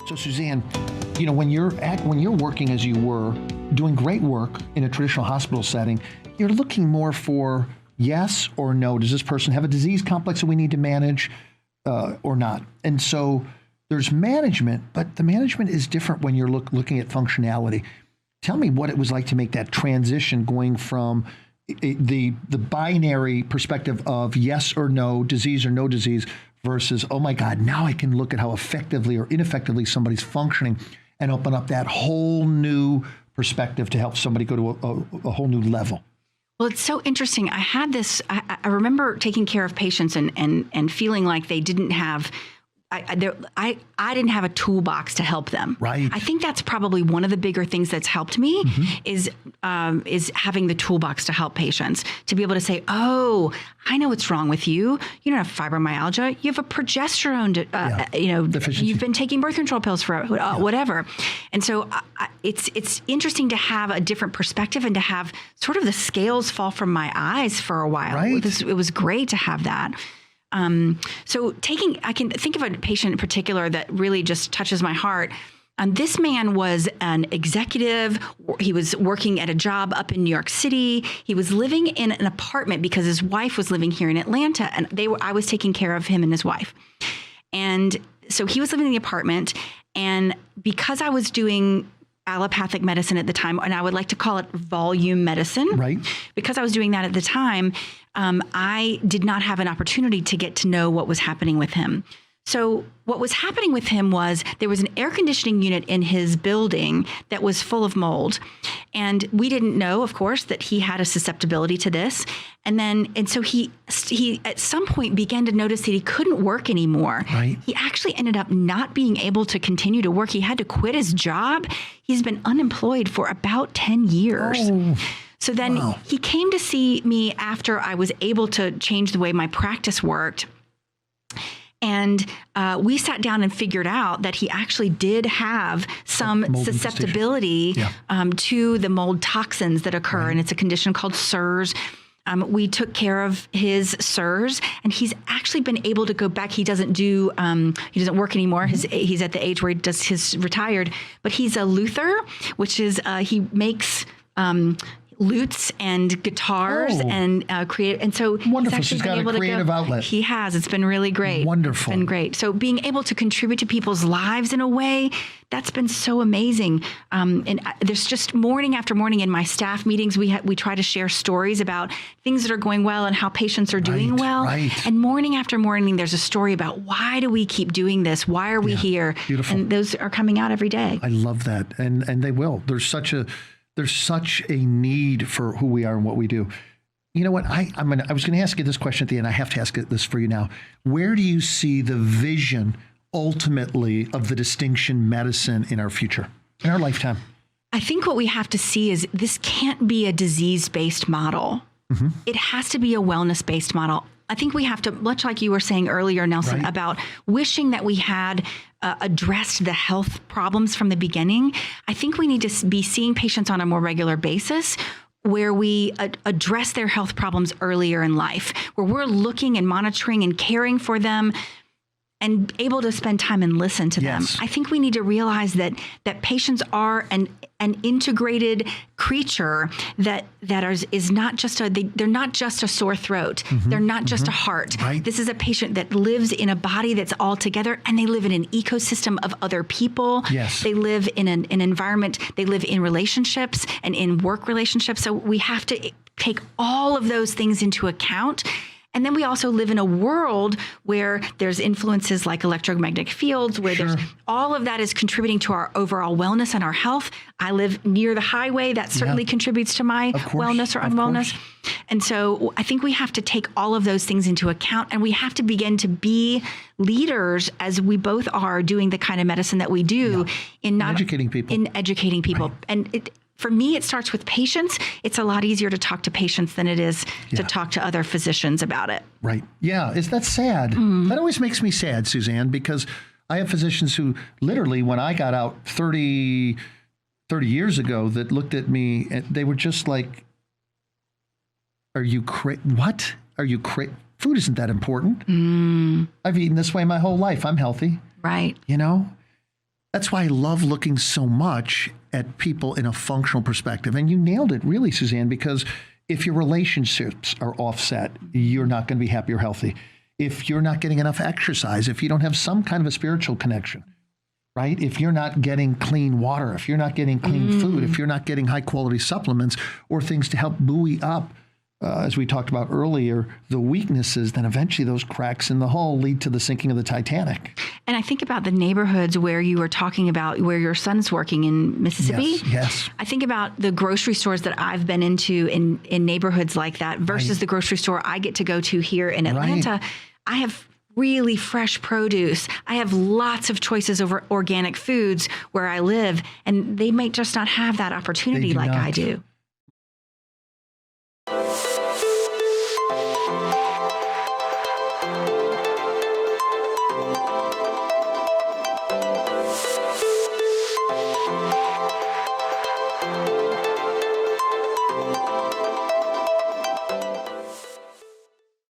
So Suzanne, when you're working as you were, doing great work in a traditional hospital setting, you're looking more for yes or no. Does this person have a disease complex that we need to manage or not? And so there's management, but the management is different when you're looking at functionality. Tell me what it was like to make that transition going from the binary perspective of yes or no, disease or no disease, versus, oh my God, now I can look at how effectively or ineffectively somebody's functioning and open up that whole new perspective to help somebody go to a whole new level. Well, it's so interesting. I remember taking care of patients and feeling like they didn't have, I didn't have a toolbox to help them. Right. I think that's probably one of the bigger things that's helped me is having the toolbox to help patients, to be able to say, oh, I know what's wrong with you. You don't have fibromyalgia. You have a progesterone, deficiency. You've been taking birth control pills for whatever. And so it's interesting to have a different perspective and to have sort of the scales fall from my eyes for a while. Right. It was great to have that. So I can think of a patient in particular that really just touches my heart. This man was an executive. He was working at a job up in New York City. He was living in an apartment because his wife was living here in Atlanta, and I was taking care of him and his wife. And so he was living in the apartment, and because I was doing allopathic medicine at the time, and I would like to call it volume medicine. Right. Because I was doing that at the time, I did not have an opportunity to get to know what was happening with him. So what was happening with him was there was an air conditioning unit in his building that was full of mold. And we didn't know, of course, that he had a susceptibility to this. And so he at some point began to notice that he couldn't work anymore. Right. He actually ended up not being able to continue to work. He had to quit his job. He's been unemployed for about 10 years. Oh. So then he came to see me after I was able to change the way my practice worked. And we sat down and figured out that he actually did have some susceptibility to the mold toxins that occur. Right. And it's a condition called CIRS. We took care of his CIRS, and he's actually been able to go back. He doesn't work anymore. He's at the age where he does his retired, but he's a luthier, which is he makes lutes and guitars and create. And so wonderful. He's got a creative outlet. He has. It's been really great. Wonderful. It's been great. So being able to contribute to people's lives in a way, that's been so amazing. And there's just morning after morning in my staff meetings, we try to share stories about things that are going well and how patients are doing well. Right. And morning after morning, there's a story about why do we keep doing this? Why are we here? Beautiful. And those are coming out every day. I love that. And they will. There's such a need for who we are and what we do. You know what? I was going to ask you this question at the end. I have to ask this for you now. Where do you see the vision ultimately of the distinction medicine in our future, in our lifetime? I think what we have to see is this can't be a disease-based model. Mm-hmm. It has to be a wellness-based model. I think we have to, much like you were saying earlier, Nelson, about wishing that we had addressed the health problems from the beginning. I think we need to be seeing patients on a more regular basis where we address their health problems earlier in life, where we're looking and monitoring and caring for them and able to spend time and listen to them. I think we need to realize that patients are an integrated creature that is not just they're not just a sore throat. Mm-hmm. They're not just a heart. Right. This is a patient that lives in a body that's all together, and they live in an ecosystem of other people. Yes. They live in an environment, they live in relationships and in work relationships. So we have to take all of those things into account. And then we also live in a world where there's influences like electromagnetic fields, where there's all of that is contributing to our overall wellness and our health. I live near the highway. That certainly contributes to my wellness or unwellness. And so I think we have to take all of those things into account, and we have to begin to be leaders, as we both are doing the kind of medicine that we do in educating people. Right. And for me, it starts with patients. It's a lot easier to talk to patients than it is to talk to other physicians about it. Right. Yeah. That's sad. Mm. That always makes me sad, Suzanne, because I have physicians who literally, when I got out 30 30 years ago that looked at me and they were just like, are you what? Are you food isn't that important. I've eaten this way my whole life. I'm healthy. Right. You know, that's why I love looking so much at people in a functional perspective. And you nailed it really, Suzanne, because if your relationships are offset, you're not going to be happy or healthy. If you're not getting enough exercise, if you don't have some kind of a spiritual connection, right? If you're not getting clean water, if you're not getting clean food, if you're not getting high quality supplements or things to help buoy up, as we talked about earlier, the weaknesses, then eventually those cracks in the hull lead to the sinking of the Titanic. And I think about the neighborhoods where you were talking about where your son's working in Mississippi. Yes. I think about the grocery stores that I've been into in neighborhoods like that versus the grocery store I get to go to here in Atlanta. Right. I have really fresh produce. I have lots of choices over organic foods where I live, and they might just not have that opportunity like I do.